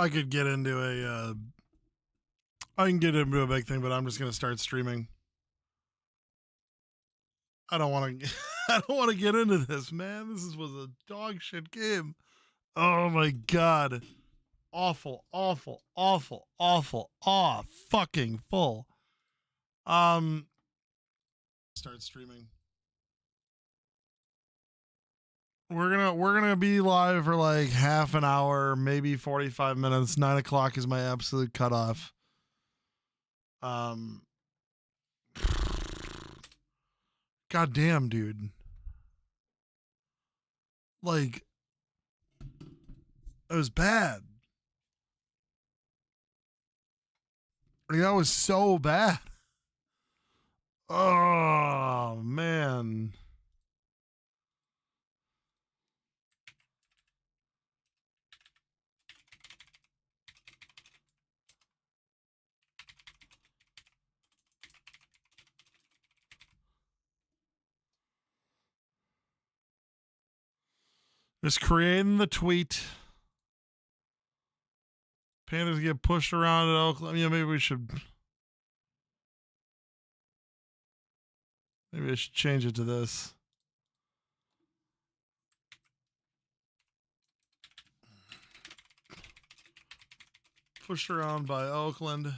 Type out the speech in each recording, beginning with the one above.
I could get into a I can get into a big thing, but I'm just gonna start streaming. I don't want to. I don't want to get into this, man. This was a dog shit game. Oh my god, awful, awful, awful, awful, fucking full. Start streaming. We're gonna be live for like half an hour, maybe 45 minutes. 9 o'clock is my absolute cutoff. God damn, dude. Like, it was bad. Like, that was so bad. Oh, man. Just creating the tweet. Panthers get pushed around at Oakland. Yeah, maybe we should. Maybe I should change it to this. Pushed around by Oakland.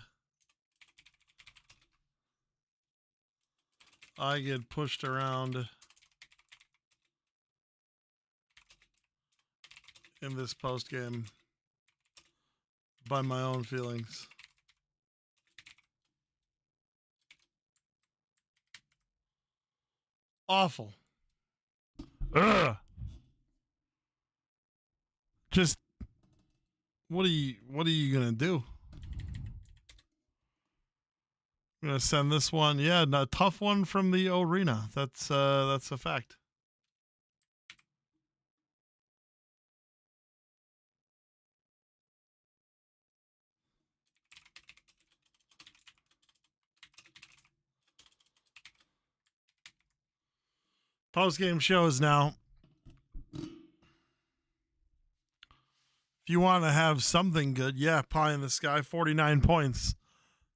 I get pushed around in this post game by my own feelings. Awful. Ugh. Just what are you gonna do? I'm gonna send this one. Yeah, a tough one from the arena. That's a fact. Post-game shows now. If you want to have something good, yeah, pie in the sky, 49 points.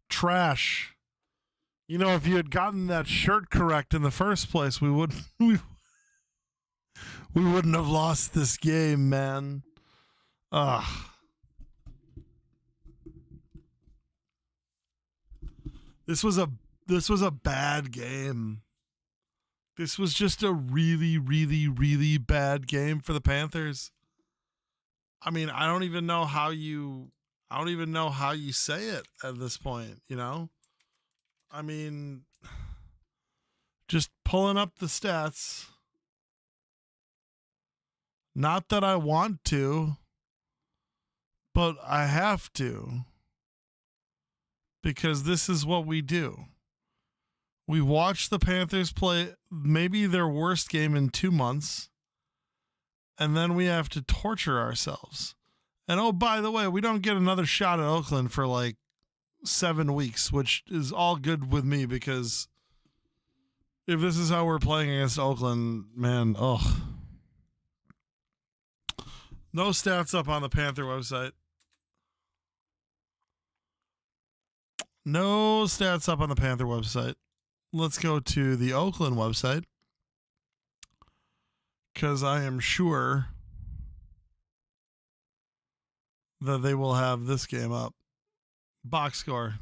Trash. You know, if you had gotten that shirt correct in the first place, we wouldn't have lost this game, man. Ugh. This was a bad game. This was just a really, really, really bad game for the Panthers. I mean, I don't even know how you say it at this point, you know? I mean, just pulling up the stats. Not that I want to, but I have to. Because this is what we do. We watch the Panthers play maybe their worst game in 2 months. And then we have to torture ourselves. And oh, by the way, we don't get another shot at Oakland for like 7 weeks, which is all good with me because if this is how we're playing against Oakland, man, ugh. No stats up on the Panther website. No stats up on the Panther website. Let's go to the Oakland website. Because I am sure that they will have this game up. Box score.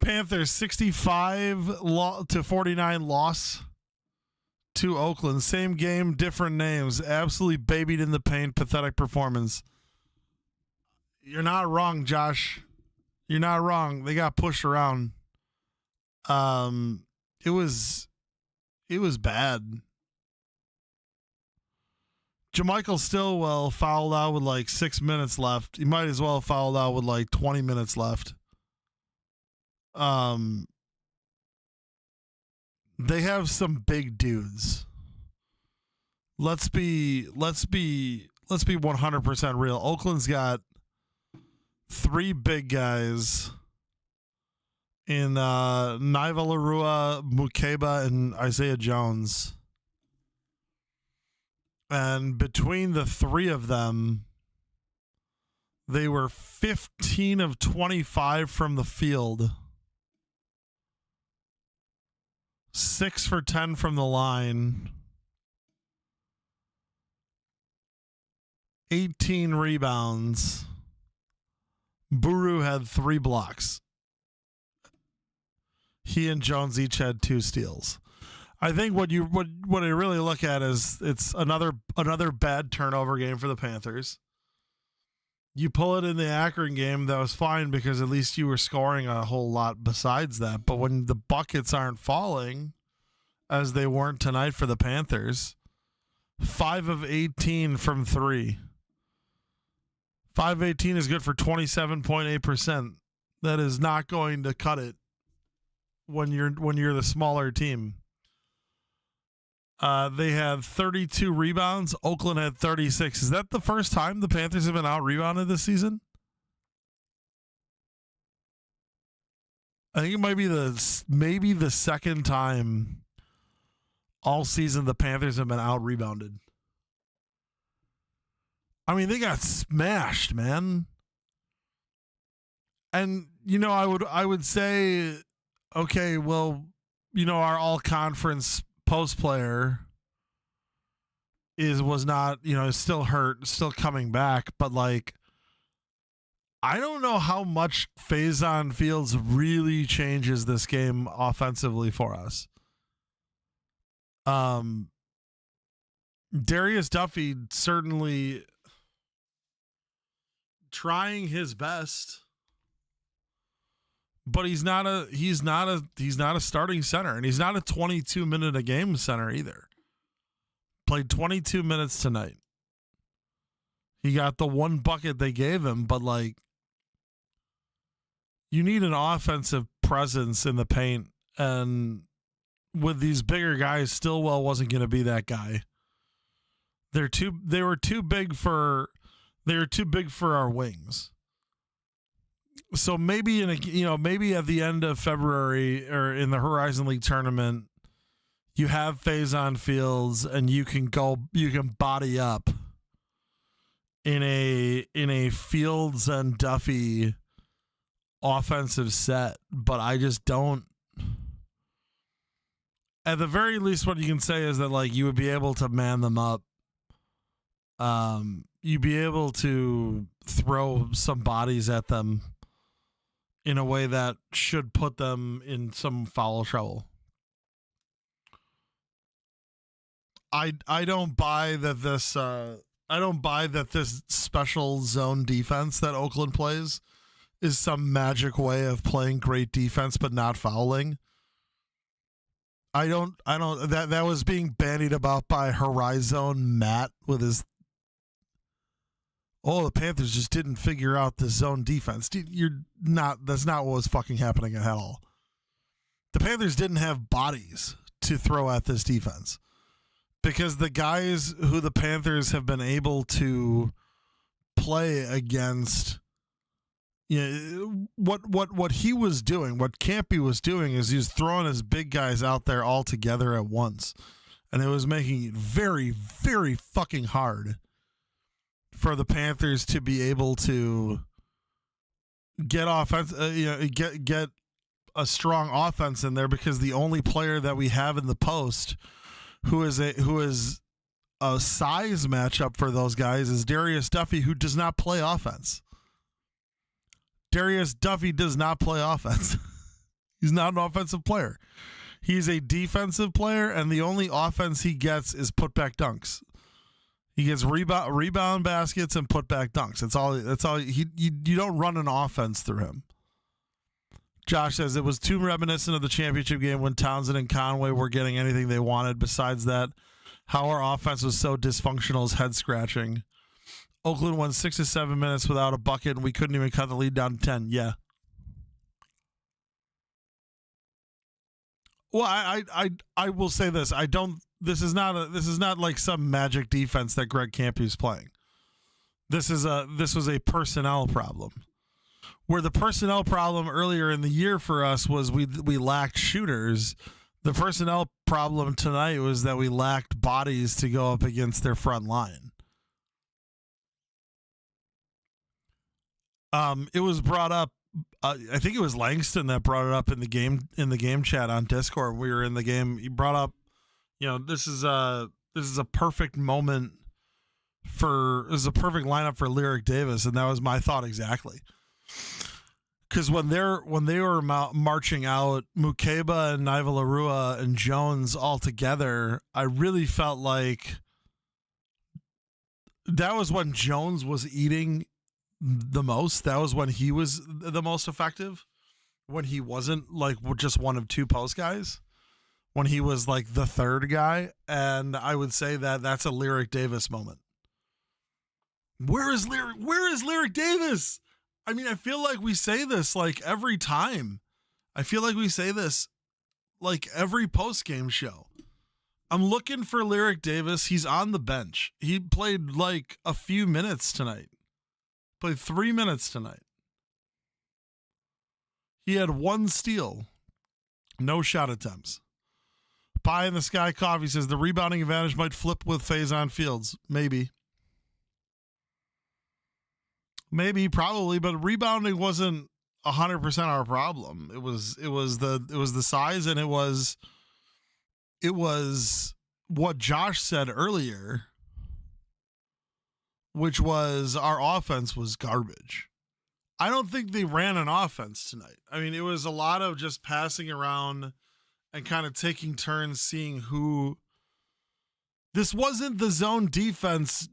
Panthers 65-49 loss to Oakland. Same game, different names. Absolutely babied in the paint. Pathetic performance. You're not wrong, Josh. You're not wrong. They got pushed around. It was bad. Jermichael Stillwell fouled out with like 6 minutes left. He might as well have fouled out with like 20 minutes left. They have some big dudes. Let's be 100% real. Oakland's got 3 big guys in Naiva Larua, Mukeba, and Isaiah Jones. And between the 3 of them, They were 15 of 25 from the field. 6 for 10 from the line. 18 rebounds. Buru had 3 blocks. He and Jones each had 2 steals. I think what I really look at is it's another bad turnover game for the Panthers. You pull it in the Akron game, that was fine because at least you were scoring a whole lot besides that. But when the buckets aren't falling, as they weren't tonight for the Panthers, 5 of 18 from 3. 5 of 18 is good for 27.8%. That is not going to cut it when you're the smaller team. They had 32 rebounds. Oakland had 36. Is that the first time the Panthers have been out-rebounded this season? I think it might be the second time all season the Panthers have been out-rebounded. I mean, they got smashed, man. And, I would say, okay, well, our all-conference post player was not, is still hurt, still coming back, but I don't know how much Faison Fields really changes this game offensively for us. Darius Duffy certainly trying his best, but he's not a starting center, and he's not a 22-minute a game center either. Played 22 minutes tonight. He got the 1 bucket they gave him, but you need an offensive presence in the paint, and with these bigger guys, Stillwell wasn't going to be that guy. They were too big for our wings. So maybe maybe at the end of February or in the Horizon League tournament, you have Faison Fields and you can body up in a Fields and Duffy offensive set, but I just don't. At the very least, what you can say is that you would be able to man them up. You'd be able to throw some bodies at them in a way that should put them in some foul trouble. I don't buy that this special zone defense that Oakland plays is some magic way of playing great defense but not fouling. I don't that was being bandied about by Horizon Matt with his the Panthers just didn't figure out the zone defense. That's not what was fucking happening at all. The Panthers didn't have bodies to throw at this defense because the guys who the Panthers have been able to play against, what he was doing, what Campy was doing is he was throwing his big guys out there all together at once. And it was making it very, very fucking hard for the Panthers to be able to get offense, get a strong offense in there, because the only player that we have in the post who is a size matchup for those guys is Darius Duffy, who does not play offense. Darius Duffy does not play offense. He's not an offensive player. He's a defensive player, and the only offense he gets is putback dunks. He gets rebound baskets and putback dunks. That's all. You don't run an offense through him. Josh says it was too reminiscent of the championship game when Townsend and Conway were getting anything they wanted. Besides that, how our offense was so dysfunctional is head scratching. Oakland won 6 to 7 minutes without a bucket, and we couldn't even cut the lead down to 10. Yeah. Well, I will say this. This is not like some magic defense that Greg Campy's playing. This was a personnel problem. Where the personnel problem earlier in the year for us was we lacked shooters. The personnel problem tonight was that we lacked bodies to go up against their front line. It was brought up. I think it was Langston that brought it up in the game chat on Discord. We were in the game. He brought up, this is a perfect moment this is a perfect lineup for Lyric Davis, and that was my thought exactly. Because when they were marching out Mukeba and Naivalarua and Jones all together, I really felt like that was when Jones was eating the most. That was when he was the most effective, when he wasn't like just one of two post guys, when he was like the third guy. And I would say that that's a Lyric Davis moment. Where is Lyric Davis? I mean, I feel like we say this like every time. I feel like we say this like every post-game show. I'm looking for Lyric Davis. He's on the bench. He played like a few minutes tonight. Played 3 minutes tonight. He had 1 steal. No shot attempts. Pie in the Sky Coffee says the rebounding advantage might flip with Faison Fields. Maybe, probably, but rebounding wasn't 100% our problem. It was the size, and it was what Josh said earlier, which was our offense was garbage. I don't think they ran an offense tonight. I mean, it was a lot of just passing around and kind of taking turns seeing who. This wasn't the zone defense.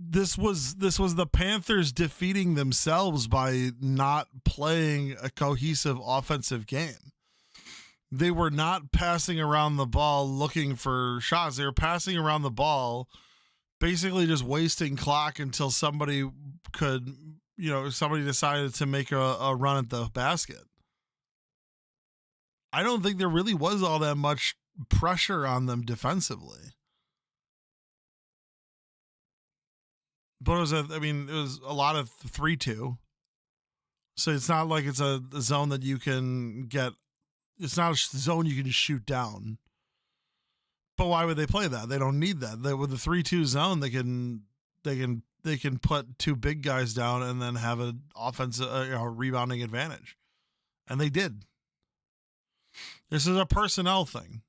This was the Panthers defeating themselves by not playing a cohesive offensive game. They were not passing around the ball looking for shots. They were passing around the ball, basically just wasting clock until somebody decided to make a run at the basket. I don't think there really was all that much pressure on them defensively. But it was a lot of 3-2. So it's not like it's a zone that you can get. It's not a zone you can just shoot down. But why would they play that? They don't need that. With the 3-2 zone, they can put 2 big guys down and then have an offensive rebounding advantage. And they did. This is a personnel thing.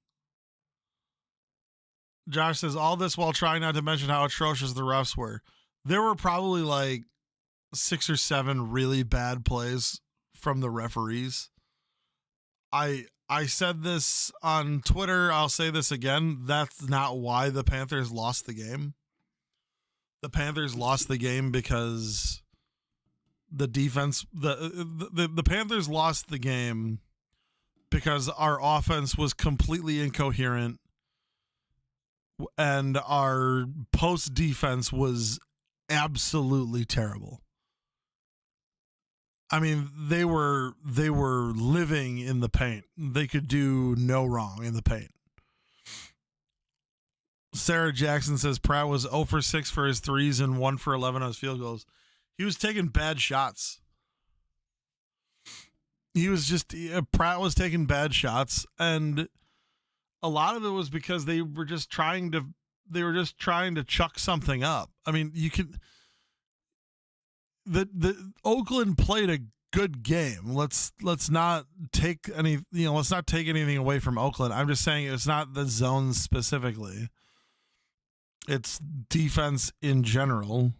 Josh says all this while trying not to mention how atrocious the refs were. There were probably like 6 or 7 really bad plays from the referees. I said this on Twitter. I'll say this again. That's not why the Panthers lost the game. The Panthers lost the game because the defense, the Panthers lost the game because our offense was completely incoherent and our post defense was absolutely terrible. I mean, they were living in the paint. They could do no wrong in the paint. Sarah Jackson says Pratt was 0 for 6 for his threes and 1 for 11 on his field goals. He was taking bad shots. Pratt was taking bad shots, and a lot of it was because they were just trying to chuck something up. I mean, the Oakland played a good game. Let's not take anything away from Oakland. I'm just saying it's not the zone specifically. It's defense in general.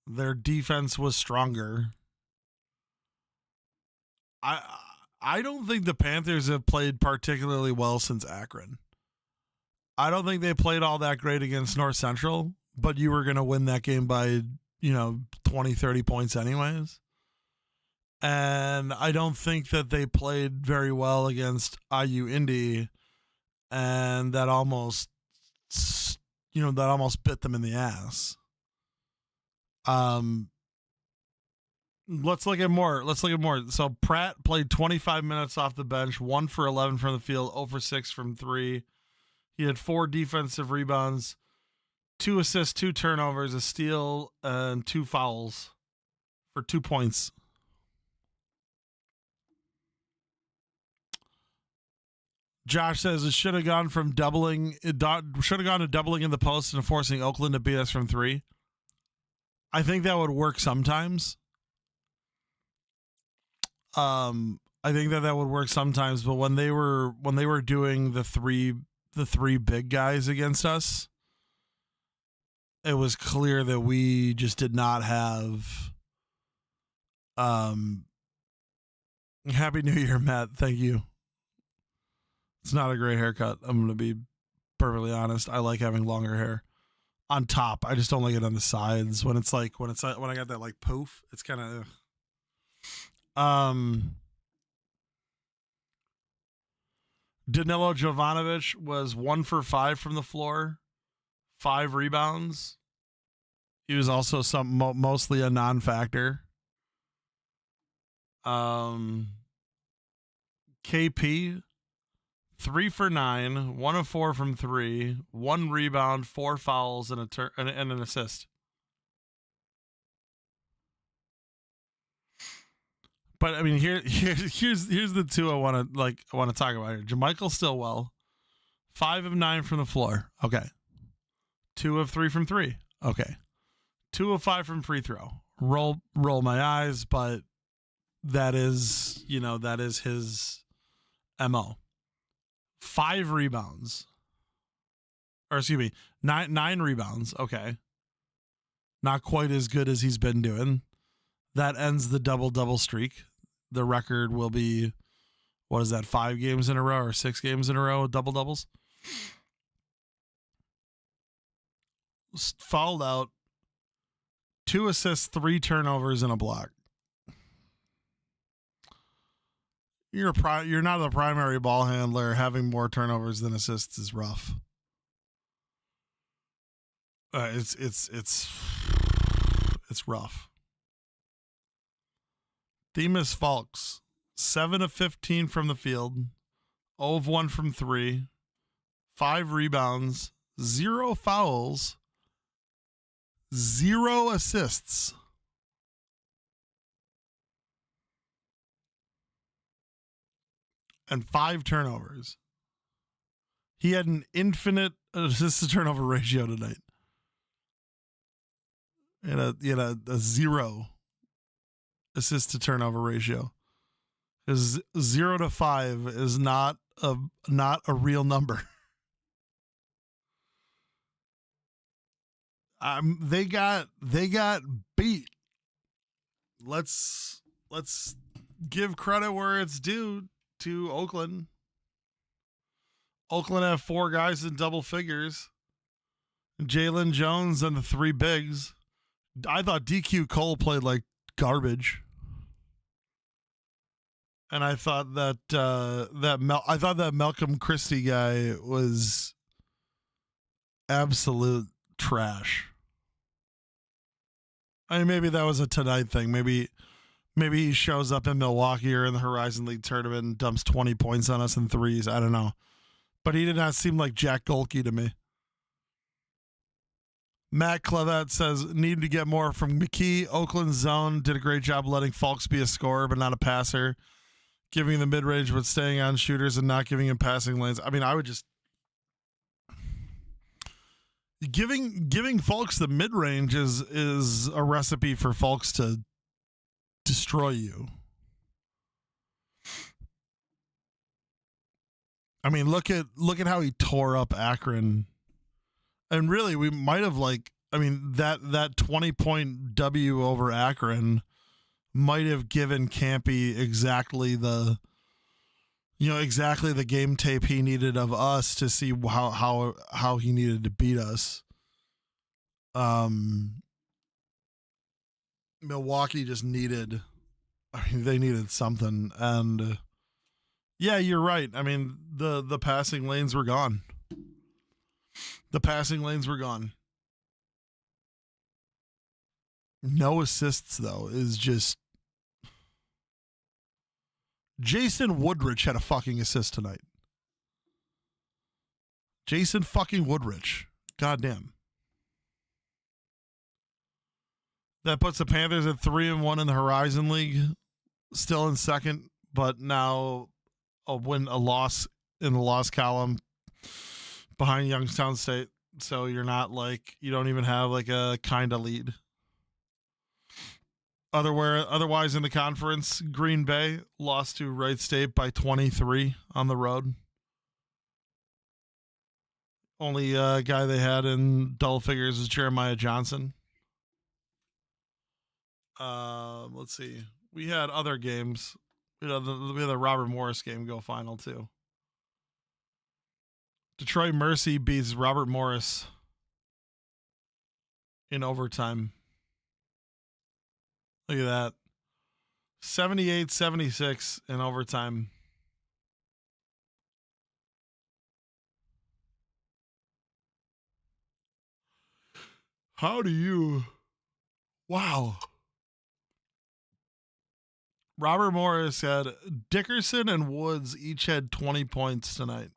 Their defense was stronger. I don't think the Panthers have played particularly well since Akron. I don't think they played all that great against North Central, but you were going to win that game by 20, 30 points anyways. And I don't think that they played very well against IU Indy, and that almost bit them in the ass. Let's look at more. So Pratt played 25 minutes off the bench, 1 for 11 from the field, 0 for 6 from 3. He had 4 defensive rebounds, 2 assists, 2 turnovers, a steal, and 2 fouls for 2 points. Josh says it should have gone to doubling in the post and forcing Oakland to beat us from 3. I think that would work sometimes. I think that would work sometimes, but when they were doing the three big guys against us, it was clear that we just did not have. Happy New Year, Matt. Thank you. It's not a great haircut. I'm gonna be perfectly honest. I like having longer hair on top. I just don't like it on the sides. When I got that like poof, it's kind of. Danilo Jovanovic was 1 for 5 from the floor, 5 rebounds. He was also mostly a non-factor. KP 3 for 9, 1 of 4 from 3, 1 rebound, 4 fouls, and an assist. But I mean, here's the two I want to talk about here. JaMychal Stillwell, 5 of 9 from the floor. Okay. 2 of 3 from 3. Okay. 2 of 5 from free throw. Roll my eyes, but that is his MO. 5 rebounds. Or excuse me, 9 rebounds. Okay. Not quite as good as he's been doing. That ends the double-double streak. The record will be, what is that, 5 games in a row or 6 games in a row with double-doubles? Fouled out, 2 assists, 3 turnovers, and a block. You're not the primary ball handler. Having more turnovers than assists is rough. It's rough. Demas Fulks, 7 of 15 from the field, 0 of 1 from 3, 5 rebounds, 0 fouls, 0 assists. And 5 turnovers. He had an infinite assist to turnover ratio tonight. And a 0 assist to turnover ratio. His 0 to 5 is not a real number. They got beat. Let's give credit where it's due to Oakland. Oakland have 4 guys in double figures. Jalen Jones and the 3 bigs. I thought DQ Cole played like garbage. And I thought that that Malcolm Christie guy was absolute trash. I mean, maybe that was a tonight thing. Maybe he shows up in Milwaukee or in the Horizon League tournament and dumps 20 points on us in threes. I don't know. But he did not seem like Jack Golke to me. Matt Clevet says, need to get more from McKee. Oakland zone did a great job letting Fulks be a scorer, but not a passer. Giving him the mid-range, but staying on shooters and not giving him passing lanes. I mean, I would just... Giving Fulks the mid-range is a recipe for Fulks to destroy you. I mean, look at how he tore up Akron. And really, we might have that 20-point W over Akron might have given Campy exactly the game tape he needed of us to see how he needed to beat us. Milwaukee just needed, they needed something. And yeah, you're right. I mean, the passing lanes were gone. No assists, though, is just... Jason Woodrich had a fucking assist tonight. Jason fucking Woodrich. Goddamn. That puts the Panthers at 3-1 in the Horizon League. Still in second, but now a loss in the loss column behind Youngstown State. So you're not you don't even have a kind of lead. Otherwise in the conference, Green Bay lost to Wright State by 23 on the road. Only guy they had in double figures is Jeremiah Johnson. Let's see. We had other games. We had the Robert Morris game go final too. Detroit Mercy beats Robert Morris in overtime. Look at that. 78-76 in overtime. How do you... Wow. Robert Morris had Dickerson and Woods each had 20 points tonight.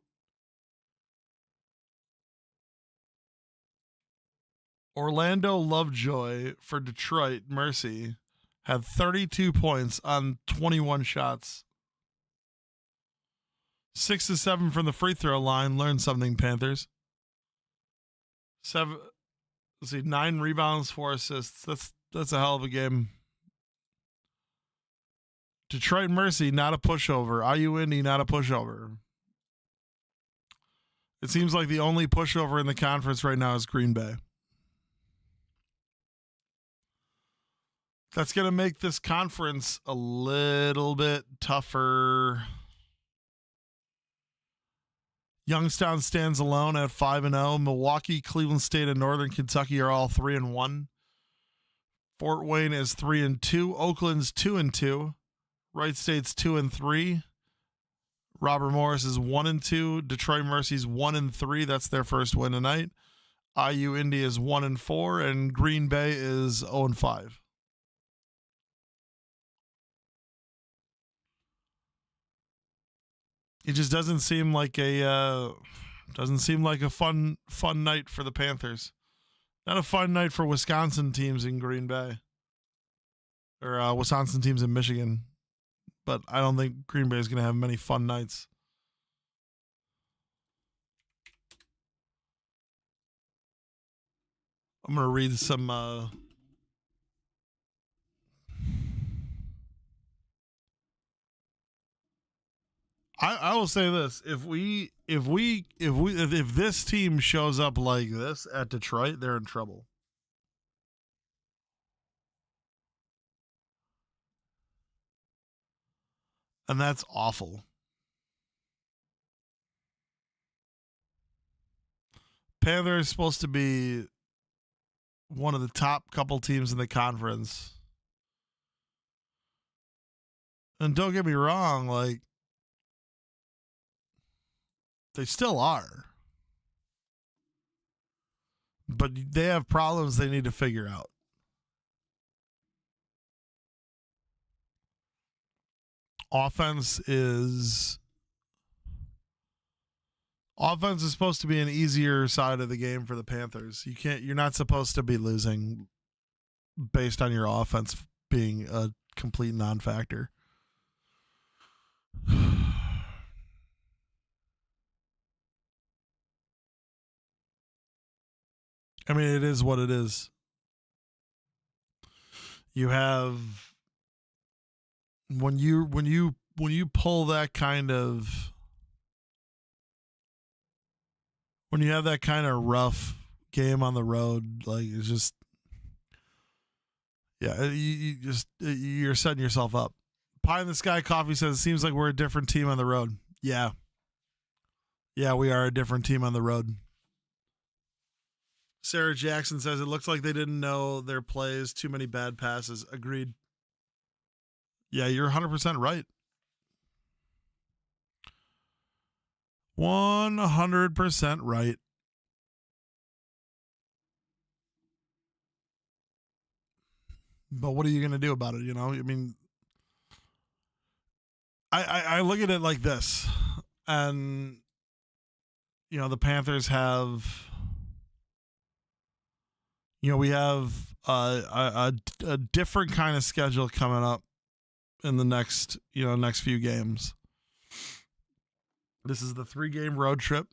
Orlando Lovejoy for Detroit Mercy had 32 points on 21 shots. 6 to 7 from the free throw line. Learn something, Panthers. 9 rebounds, 4 assists. That's a hell of a game. Detroit Mercy, not a pushover. IU Indy, not a pushover. It seems like the only pushover in the conference right now is Green Bay. That's going to make this conference a little bit tougher. Youngstown stands alone at 5-0. Milwaukee, Cleveland State, and Northern Kentucky are all 3-1. Fort Wayne is 3-2. Oakland's 2-2. Wright State's 2-3. Robert Morris is 1-2. Detroit Mercy's 1-3. That's their first win tonight. IU Indy is 1-4, and Green Bay is 0-5. It just doesn't seem like a fun night for the Panthers. Not a fun night for Wisconsin teams in Green Bay, or Wisconsin teams in Michigan. But I don't think Green Bay is going to have many fun nights. I'm going to read some. I will say this: if this team shows up like this at Detroit, they're in trouble. And that's awful. Panthers supposed to be one of the top couple teams in the conference. And don't get me wrong, like, they still are. But they have problems they need to figure out. Offense is supposed to be an easier side of the game for the Panthers. You're not supposed to be losing based on your offense being a complete non-factor. I mean, it is what it is. You have when you pull that kind of when you have that kind of rough game on the road, like, it's just, yeah, you're setting yourself up. Pie in the Sky Coffee says, it seems like we're a different team on the road. Yeah, we are a different team on the road. Sarah Jackson says, it looks like they didn't know their plays. Too many bad passes. Agreed. Yeah, you're 100% right. 100% right. But what are you going to do about it? You know, I mean, I look at it like this, and, you know, the Panthers have, you know, we have a different kind of schedule coming up in the next few games. This is the 3-game road trip.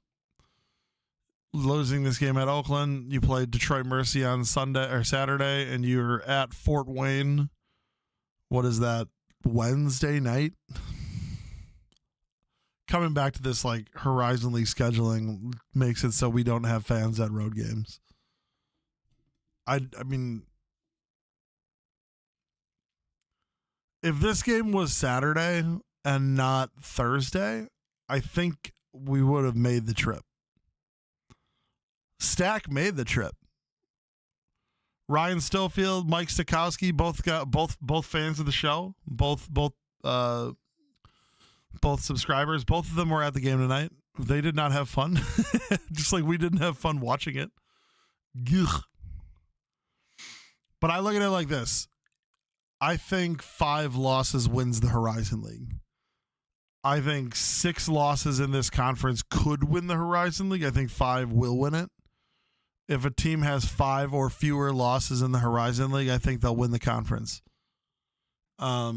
Losing this game at Oakland, you play Detroit Mercy on Sunday or Saturday, and you're at Fort Wayne what is that, Wednesday night? Coming back to this, like, Horizon League scheduling makes it so we don't have fans at road games. I mean, if this game was Saturday and not Thursday, I think we would have made the trip. Stack made the trip. Ryan Stillfield, Mike Stokowski, both fans of the show, both subscribers. Both of them were at the game tonight. They did not have fun, just like we didn't have fun watching it. Ugh. But I look at it like this. I think 5 losses wins the Horizon League. I think 6 losses in this conference could win the Horizon League. I think 5 will win it. If a team has 5 or fewer losses in the Horizon League, I think they'll win the conference. I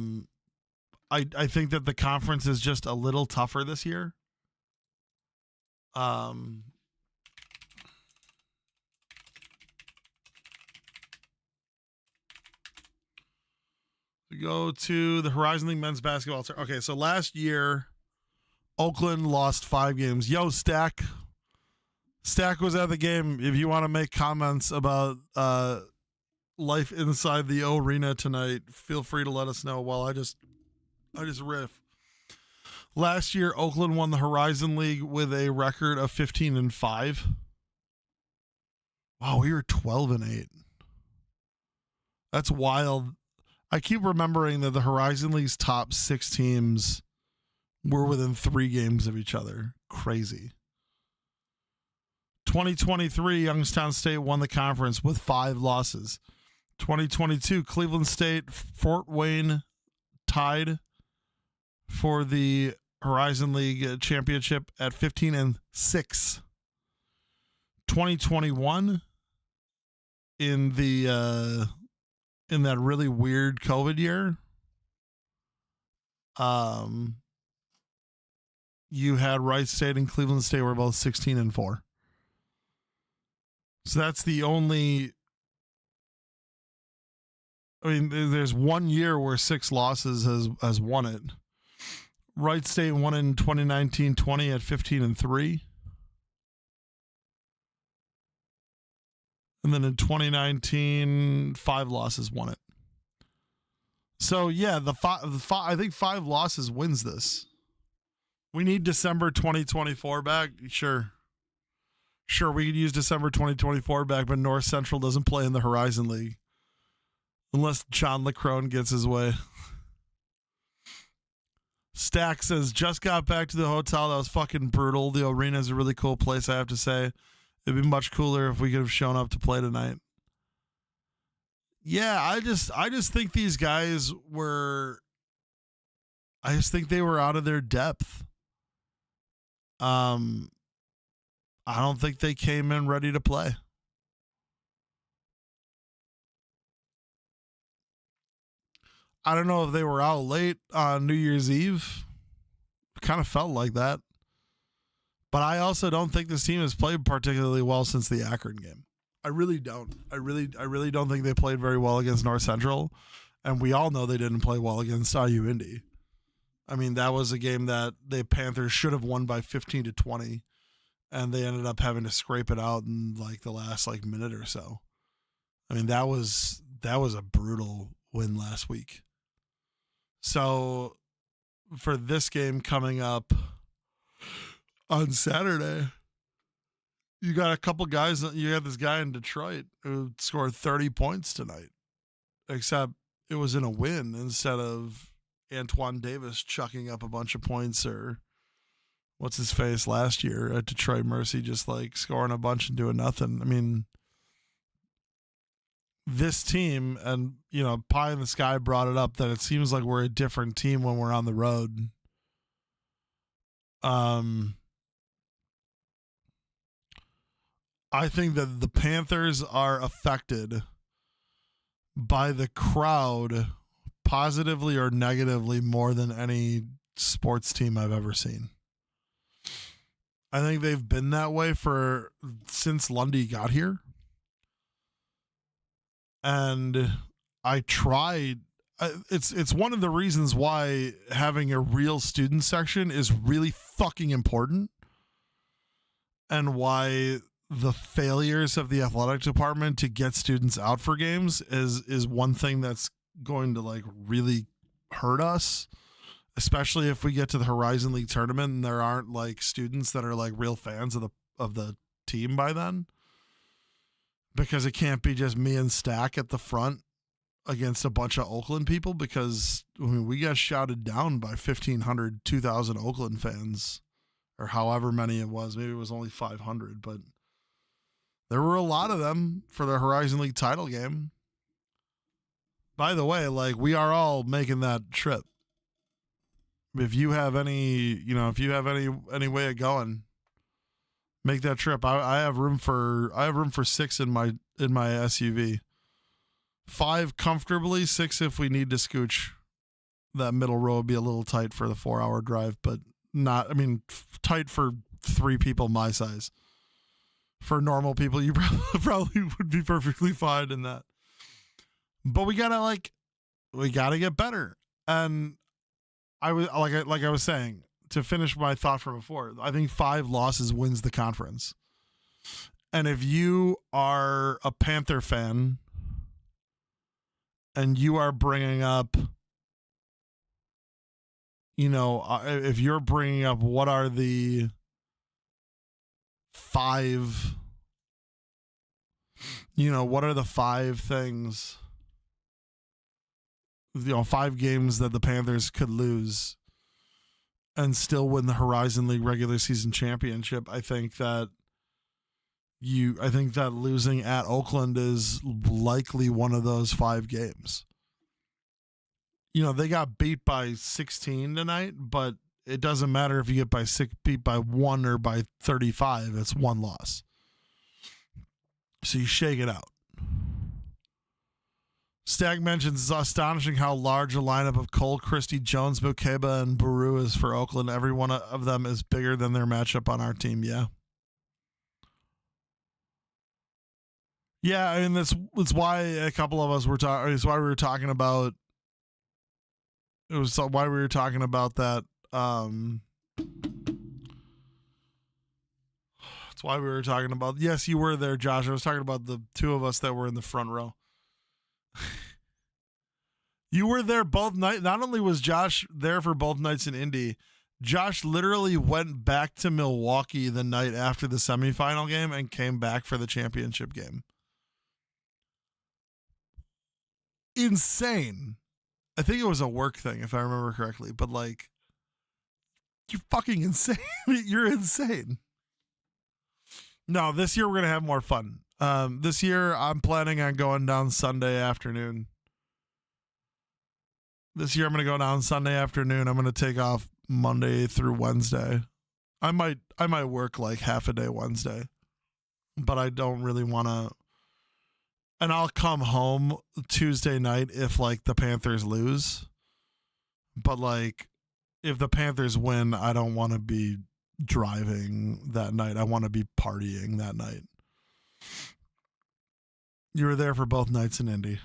think that the conference is just a little tougher this year. We go to the Horizon League men's basketball. Okay, so last year, Oakland lost 5 games. Yo, Stack. Stack was at the game. If you want to make comments about life inside the arena tonight, feel free to let us know while I just riff. Last year, Oakland won the Horizon League with a record of 15-5. Wow, we were 12-8. That's wild. I keep remembering that the Horizon League's top 6 teams were within 3 games of each other. Crazy. 2023, Youngstown State won the conference with 5 losses. 2022, Cleveland State, Fort Wayne tied for the Horizon League championship at 15-6. 2021, in that really weird COVID year, you had Wright State and Cleveland State were both 16-4. So that's the only. I mean, there's one year where 6 losses has won it. Wright State won in 2019-20 at 15-3. And then in 2019, 5 losses won it. So yeah, I think 5 losses wins this. We need December 2024 back. Sure, we could use December 2024 back, but North Central doesn't play in the Horizon League unless John LeCrone gets his way. Stack says, just got back to the hotel. That was fucking brutal. The arena is a really cool place, I have to say. It'd be much cooler if we could have shown up to play tonight. Yeah, I just think these guys were. I just think they were out of their depth. I don't think they came in ready to play. I don't know if they were out late on New Year's Eve. Kind of felt like that. But I also don't think this team has played particularly well since the Akron game. I really don't. I really don't think they played very well against North Central. And we all know they didn't play well against IU Indy. I mean, that was a game that the Panthers should have won by 15-20. And they ended up having to scrape it out in like the last minute or so. I mean, that was a brutal win last week. So for this game coming up on Saturday, you got a couple guys. You got this guy in Detroit who scored 30 points tonight, except it was in a win instead of Antoine Davis chucking up a bunch of points or what's his face last year at Detroit Mercy, just like scoring a bunch and doing nothing. I mean, this team, and Pie in the Sky brought it up that it seems like we're a different team when we're on the road. I think that the Panthers are affected by the crowd positively or negatively more than any sports team I've ever seen. I think they've been that way since Lundy got here. And I tried it's one of the reasons why having a real student section is really fucking important, and why the failures of the athletic department to get students out for games is one thing that's going to like really hurt us, especially if we get to the Horizon League tournament and there aren't like students that are like real fans of the team by then, because it can't be just me and Stack at the front against a bunch of Oakland people, because I mean, we got shouted down by 1,500, 2,000 Oakland fans, or however many it was. Maybe it was only 500, but there were a lot of them for the Horizon League title game. By the way, like, we are all making that trip. If you have any way of going, make that trip. I have room for 6 in my SUV. 5 comfortably, 6 if we need to scooch. That middle row would be a little tight for the 4-hour drive, but tight for 3 people my size. For normal people, you probably would be perfectly fine in that. But we gotta get better. And I was like I was saying, to finish my thought from before, I think 5 losses wins the conference. And if you are a Panther fan and you are bringing up, if you're bringing up what are the 5, what are the 5 things, 5 games that the Panthers could lose and still win the Horizon League regular season championship, I think that losing at Oakland is likely one of those 5 games. They got beat by 16 tonight, but it doesn't matter if you get beat by 1 or by 35. It's 1 loss. So you shake it out. Stag mentions it's astonishing how large a lineup of Cole, Christie, Jones, Mukeba, and Baru is for Oakland. Every one of them is bigger than their matchup on our team. Yeah. Yeah, I mean, that's why a couple of us were talking. It's why we were talking about. It was why we were talking about that. That's why we were talking about. Yes, you were there, Josh. I was talking about the 2 of us that were in the front row. You were there both nights. Not only was Josh there for both nights in Indy, Josh literally went back to Milwaukee the night after the semifinal game and came back for the championship game. Insane. I think it was a work thing, if I remember correctly, but like, you're fucking insane. You're insane. No, this year we're going to have more fun. This year I'm planning on going down Sunday afternoon. I'm going to go down Sunday afternoon. I'm going to take off Monday through Wednesday. I might work like half a day Wednesday, but I don't really want to. And I'll come home Tuesday night if like the Panthers lose. But like, if the Panthers win, I don't want to be driving that night. I want to be partying that night. You were there for both nights in Indy.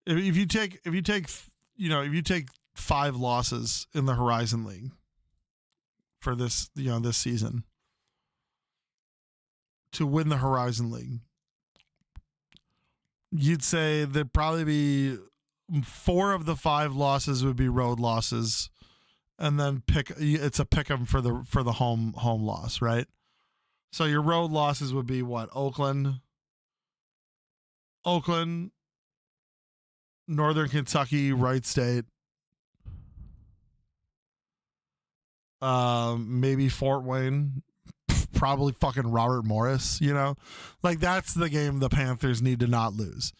If you take 5 losses in the Horizon League for this season to win the Horizon League, you'd say there'd probably be 4 of the 5 losses would be road losses, and then it's a pick 'em for the home loss, right? So your road losses would be what? Oakland, Northern Kentucky, Wright State, maybe Fort Wayne, probably fucking Robert Morris, like that's the game the Panthers need to not lose.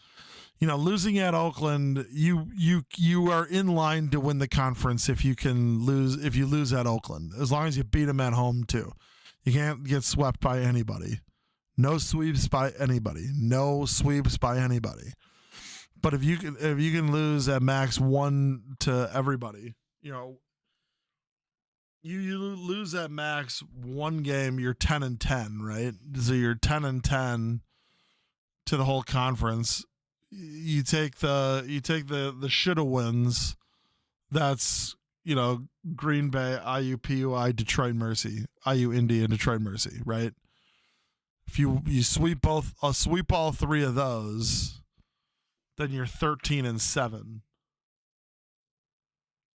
Losing at Oakland, you are in line to win the conference if you lose at Oakland, as long as you beat them at home too. You can't get swept by anybody. No sweeps by anybody. But if you can lose at max 1 to everybody, you lose at max 1 game, you're 10-10, right? So you're 10-10 to the whole conference. you take the shoulda wins. That's, Green Bay, IU, PUI, Detroit Mercy, IU, Indy, and Detroit Mercy, right? If you sweep all three of those, then you're 13-7,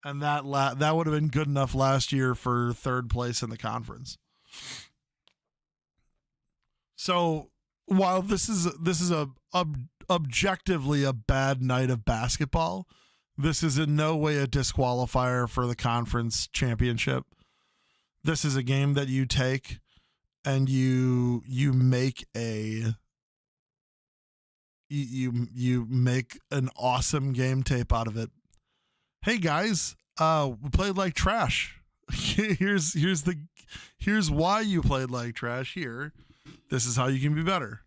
and that would have been good enough last year for third place in the conference. So while this is objectively a bad night of basketball, this is in no way a disqualifier for the conference championship. This is a game that you take and you make you make an awesome game tape out of it. Hey guys, we played like trash. Here's why you played like trash. Here, this is how you can be better.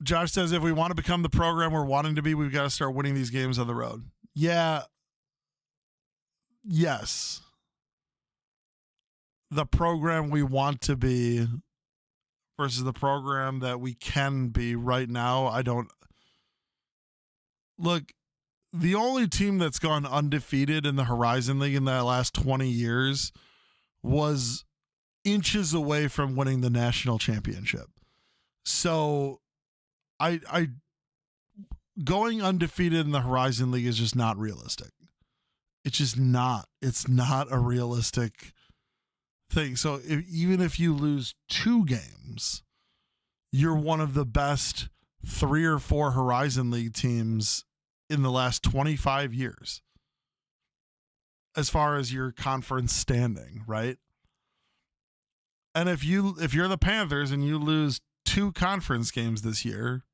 Josh says, if we want to become the program we're wanting to be, we've got to start winning these games on the road. Yeah. Yes. The program we want to be versus the program that we can be right now. Look, the only team that's gone undefeated in the Horizon League in the last 20 years was inches away from winning the national championship. So I going undefeated in the Horizon League is just not realistic. It's just not. It's not a realistic thing. So even if you lose 2 games, you're one of the best 3 or 4 Horizon League teams in the last 25 years as far as your conference standing, right? And if you're the Panthers and you lose 2 conference games this year,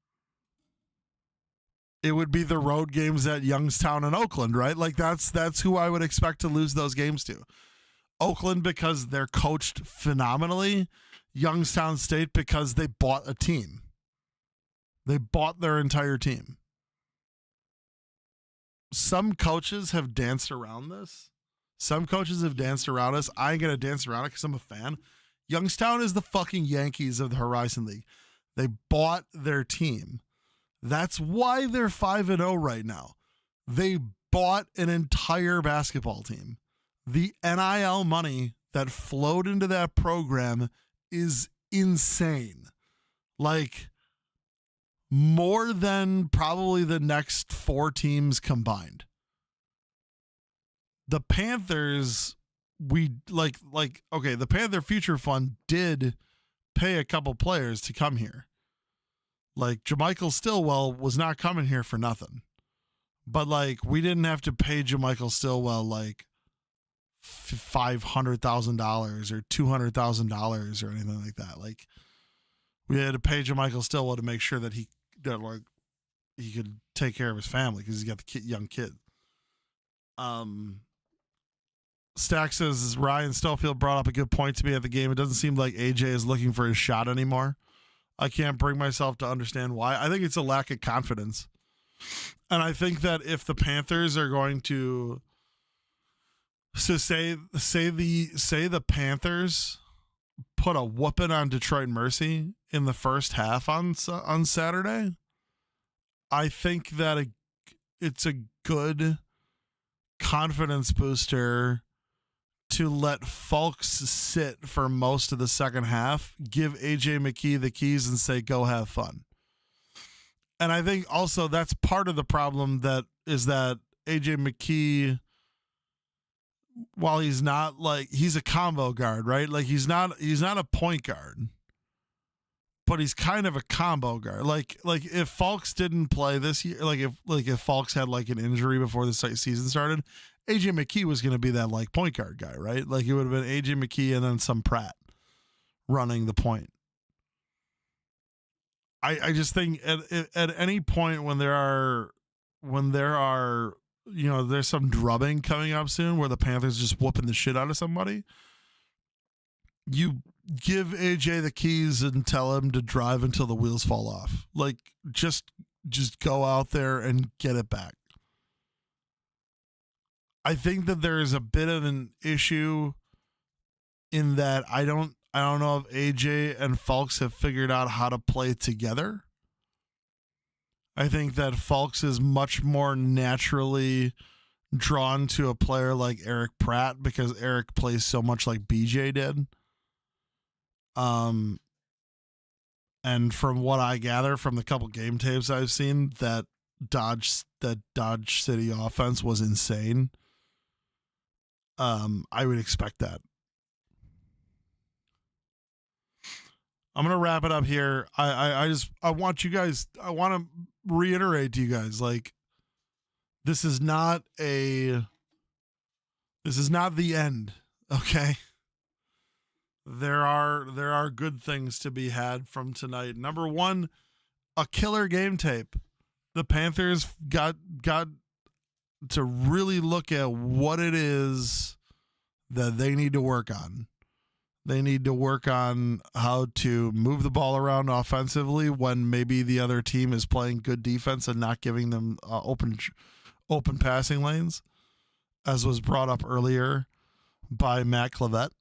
it would be the road games at Youngstown and Oakland, right? Like that's who I would expect to lose those games to. Oakland because they're coached phenomenally. Youngstown State because they bought a team. They bought their entire team. Some coaches have danced around this. Some coaches have danced around us. I ain't going to dance around it because I'm a fan. Youngstown is the fucking Yankees of the Horizon League. They bought their team. That's why they're 5-0 right now. They bought an entire basketball team. The NIL money that flowed into that program is insane. Like, more than probably the next 4 teams combined. The Panthers, the Panther Future Fund did pay a couple players to come here. Like, JaMychal Stillwell was not coming here for nothing. But, we didn't have to pay JaMychal Stillwell, $500,000 or $200,000 or anything like that. We had to pay JaMychal Stillwell to make sure that he could take care of his family because he's got the young kid. Stack says, Ryan Stonefield brought up a good point to me at the game. It doesn't seem like AJ is looking for his shot anymore. I can't bring myself to understand why. I think it's a lack of confidence. And I think that if the Panthers are going to say the Panthers put a whooping on Detroit Mercy in the first half on Saturday, I think that it's a good confidence booster to let Fulks sit for most of the second half, give AJ McKee the keys and say, go have fun. And I think also that's part of the problem that AJ McKee, while he's not he's a combo guard, right? He's not a point guard, but he's kind of a combo guard. If Fulks didn't play this year, if Fulks had an injury before the season started, AJ McKee was going to be that point guard guy, right? It would have been AJ McKee and then some Pratt running the point. I just think at any point when there are there's some drubbing coming up soon where the Panthers just whooping the shit out of somebody, you give AJ the keys and tell him to drive until the wheels fall off. Just go out there and get it back. I think that there is a bit of an issue in that I don't know if AJ and Fulks have figured out how to play together. I think that Fulks is much more naturally drawn to a player like Eric Pratt because Eric plays so much like BJ did. And from what I gather from the couple game tapes I've seen, that Dodge City offense was insane. I would expect that. I'm gonna wrap it up here. I want to reiterate to you guys, like, this is not the end. Okay. There are good things to be had from tonight. Number one, a killer game tape. The Panthers got to really look at what it is that they need to work on. They need to work on how to move the ball around offensively when maybe the other team is playing good defense and not giving them open passing lanes, as was brought up earlier by Matt Clavette.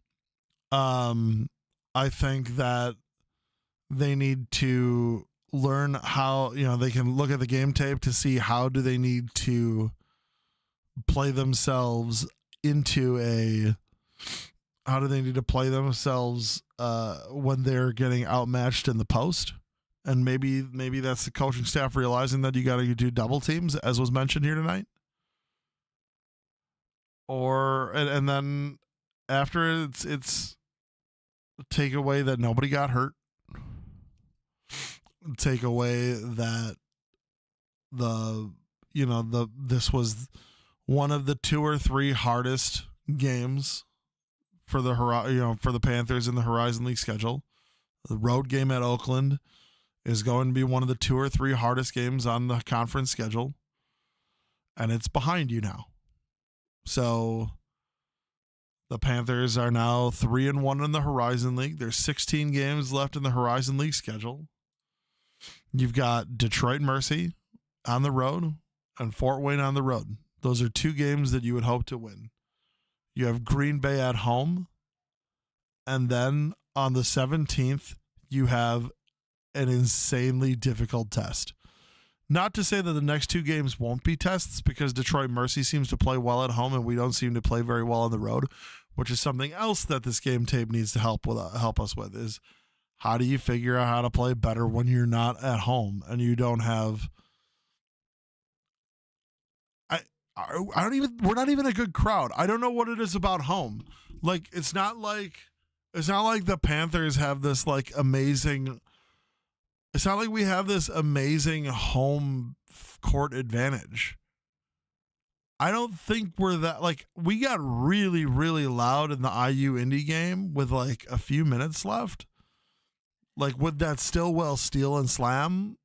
I think that they need to learn how, they can look at the game tape to see how do they need to play themselves when they're getting outmatched in the post. And maybe that's the coaching staff realizing that you got to do double teams, as was mentioned here tonight. And then after it's take away that nobody got hurt. Take away that this was one of the 2 or 3 hardest games for the Panthers in the Horizon League schedule. The road game at Oakland is going to be one of the 2 or 3 hardest games on the conference schedule, and it's behind you now. So the Panthers are now 3-1 in the Horizon League. There's 16 games left in the Horizon League schedule. You've got Detroit Mercy on the road and Fort Wayne on the road. Those are 2 games that you would hope to win. You have Green Bay at home. And then on the 17th, you have an insanely difficult test. Not to say that the next 2 games won't be tests, because Detroit Mercy seems to play well at home and we don't seem to play very well on the road, which is something else that this game tape needs to help us with, is how do you figure out how to play better when you're not at home and you don't have we're not even a good crowd. I don't know what it is about home. Like, it's not like the Panthers have this like amazing. It's not like we have this amazing home court advantage. I don't think we're that, like, we got really, really loud in the IU Indy game with like a few minutes left. Like, with that Stillwell steal and slam,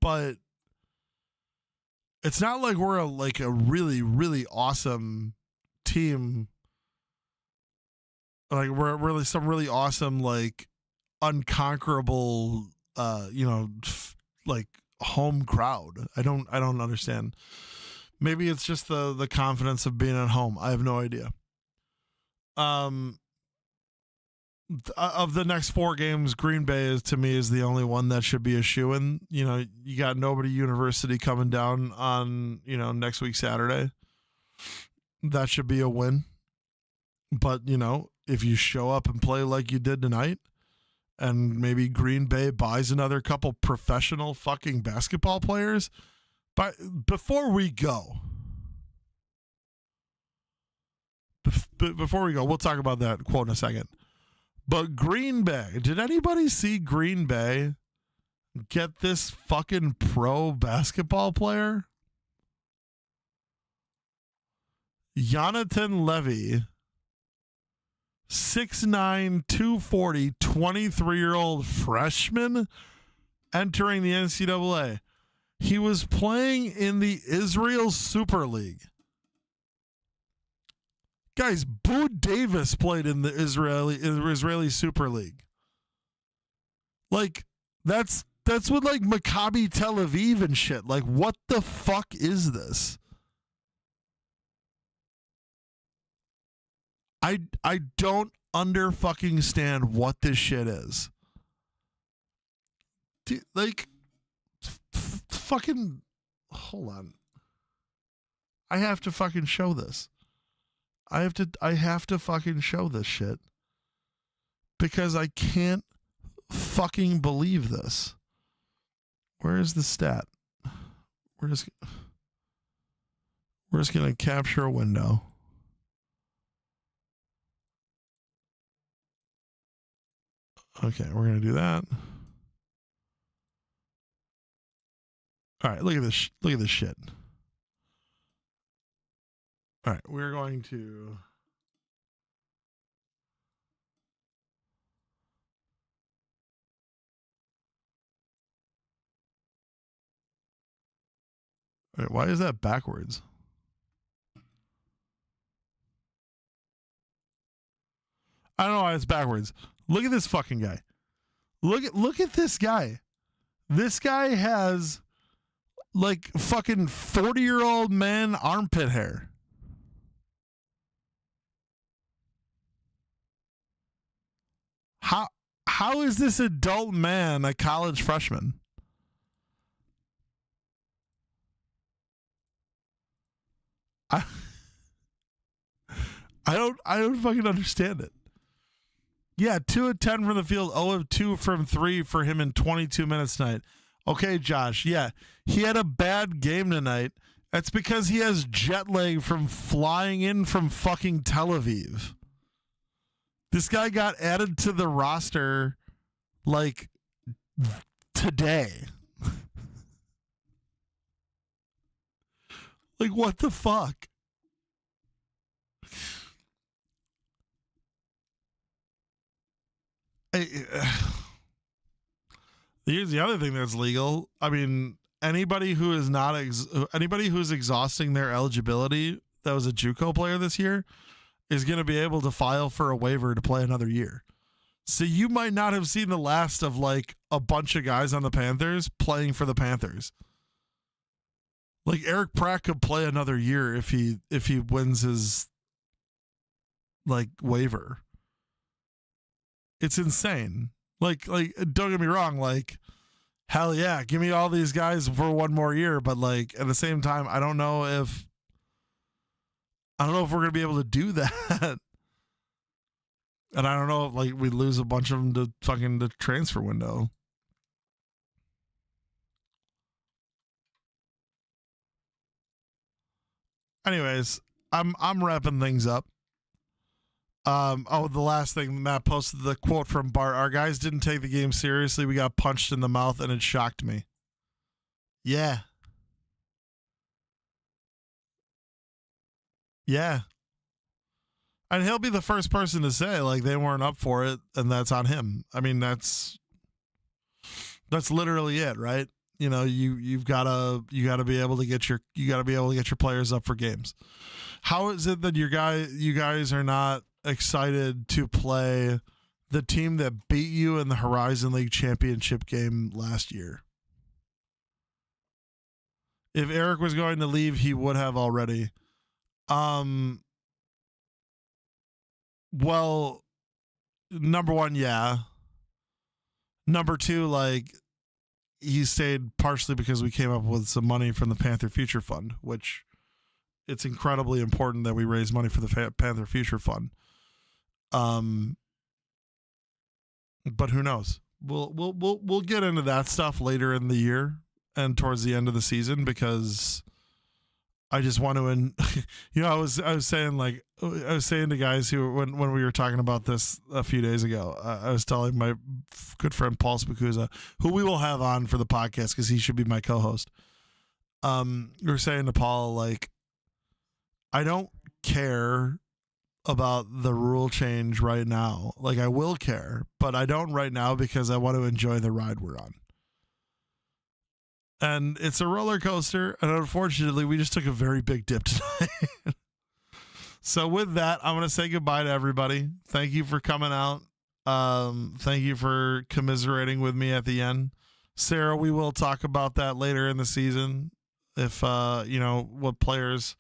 but it's not like we're a really, really awesome team. Like, we're really some really awesome, like, unconquerable, like, home crowd. I don't understand. Maybe it's just the confidence of being at home. I have no idea. Of the next 4 games, Green Bay is the only one that should be a shoo-in. You got Nobody University coming down on, next week, Saturday. That should be a win. But, if you show up and play like you did tonight, and maybe Green Bay buys another couple professional fucking basketball players, but before we go, we'll talk about that quote in a second. But Green Bay, did anybody see Green Bay get this fucking pro basketball player? Jonathan Levy, 6'9", 240, 23-year-old freshman entering the NCAA. He was playing in the Israel Super League. Guys, Boo Davis played in the Israeli Super League. Like, that's with like Maccabi Tel Aviv and shit. Like, what the fuck is this? I don't fucking stand what this shit is. Dude, like, fucking hold on. I have to fucking show this. I have to fucking show this shit. Because I can't fucking believe this. Where is the stat? We're just going to capture a window. Okay, we're going to do that. All right, look at this. Look at this shit. All right, we're going to. All right, why is that backwards? I don't know why it's backwards. Look at this fucking guy. Look at this guy. This guy has like fucking 40-year-old man armpit hair. How is this adult man a college freshman? I don't fucking understand it. Yeah, 2 of 10 from the field, 0 of 2 from 3 for him in 22 minutes tonight. Okay, Josh, yeah, he had a bad game tonight. That's because he has jet lag from flying in from fucking Tel Aviv. This guy got added to the roster like today. Like, what the fuck? Here's the other thing that's legal. I mean, anybody who is not anybody who's exhausting their eligibility that was a JUCO player this year is going to be able to file for a waiver to play another year. So you might not have seen the last of like a bunch of guys on the Panthers playing for the Panthers. Like Eric Pratt could play another year if he wins his like waiver. It's insane. Like don't get me wrong, like hell yeah, give me all these guys for one more year, but like at the same time I don't know if we're going to be able to do that. And I don't know if like we lose a bunch of them to fucking the transfer window. Anyways, I'm wrapping things up. The last thing, Matt posted the quote from Bart. Our guys didn't take the game seriously. We got punched in the mouth and it shocked me. Yeah. Yeah. And he'll be the first person to say like they weren't up for it and that's on him. I mean, that's literally it, right? You know, you gotta be able to get your players up for games. How is it that you guys are not excited to play the team that beat you in the Horizon League championship game last year? If Eric was going to leave, he would have already. Well, number one, yeah. Number two, like, he stayed partially because we came up with some money from the Panther Future Fund, which it's incredibly important that we raise money for the Panther Future Fund. But who knows? We'll get into that stuff later in the year and towards the end of the season because I just want to, I was saying to guys who when we were talking about this a few days ago, I was telling my good friend Paul Spikuza, who we will have on for the podcast because he should be my co-host. We were saying to Paul, like, I don't care about the rule change right now. Like, I will care, but I don't right now because I want to enjoy the ride we're on. And it's a roller coaster, and unfortunately, we just took a very big dip tonight. So with that, I'm going to say goodbye to everybody. Thank you for coming out. Thank you for commiserating with me at the end. Sarah, we will talk about that later in the season. If, what players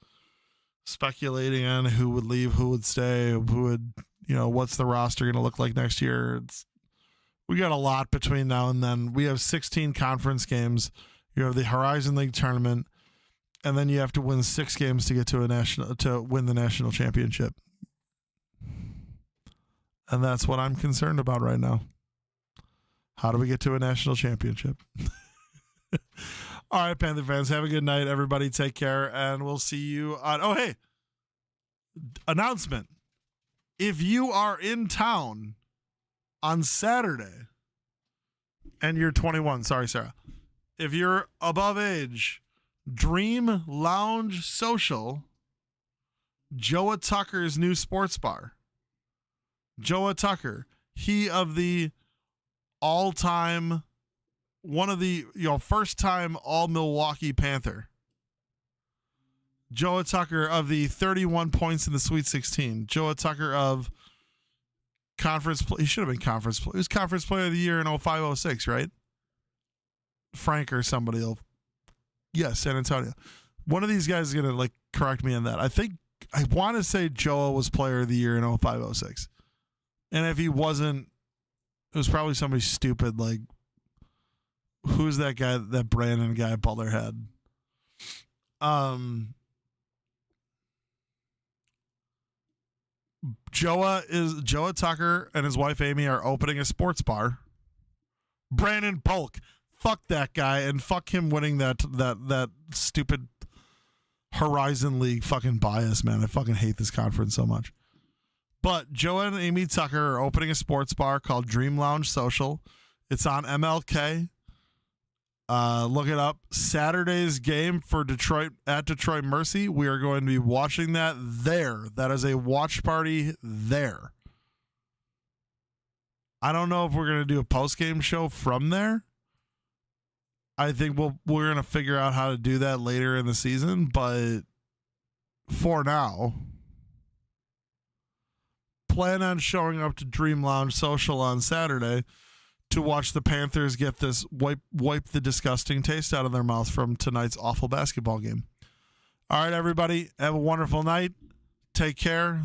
speculating on who would leave, who would stay, who would, what's the roster going to look like next year. We got a lot between now and then. We have 16 conference games. You have the Horizon League tournament, and then you have to win 6 games to get to win the national championship. And that's what I'm concerned about right now. How do we get to a national championship? All right, Panther fans, have a good night. Everybody take care, and we'll see you on... Oh, hey, announcement. If you are in town on Saturday and you're 21, sorry, Sarah. If you're above age, Dream Lounge Social, Joa Tucker's new sports bar. Joa Tucker, he of the all-time... one of the first-time all-Milwaukee Panther. Joa Tucker of the 31 points in the Sweet 16. Joa Tucker of conference play. He should have been conference play. He was conference player of the year in 05-06, right? Frank or somebody will. Yes, San Antonio. One of these guys is going to correct me on that. I want to say Joa was player of the year in 05-06. And if he wasn't, it was probably somebody stupid like, who's that guy, that Brandon guy Butler had? Joa Tucker and his wife Amy are opening a sports bar. Brandon Polk. Fuck that guy and fuck him winning that stupid Horizon League fucking bias, man. I fucking hate this conference so much. But Joa and Amy Tucker are opening a sports bar called Dream Lounge Social. It's on MLK. Look it up. Saturday's game for Detroit at Detroit Mercy. We are going to be watching that there. That is a watch party there. I don't know if we're going to do a post-game show from there. I think we're going to figure out how to do that later in the season, but for now, plan on showing up to Dream Lounge Social on Saturday to watch the Panthers get this wipe the disgusting taste out of their mouth from tonight's awful basketball game. All right, everybody, have a wonderful night. Take care.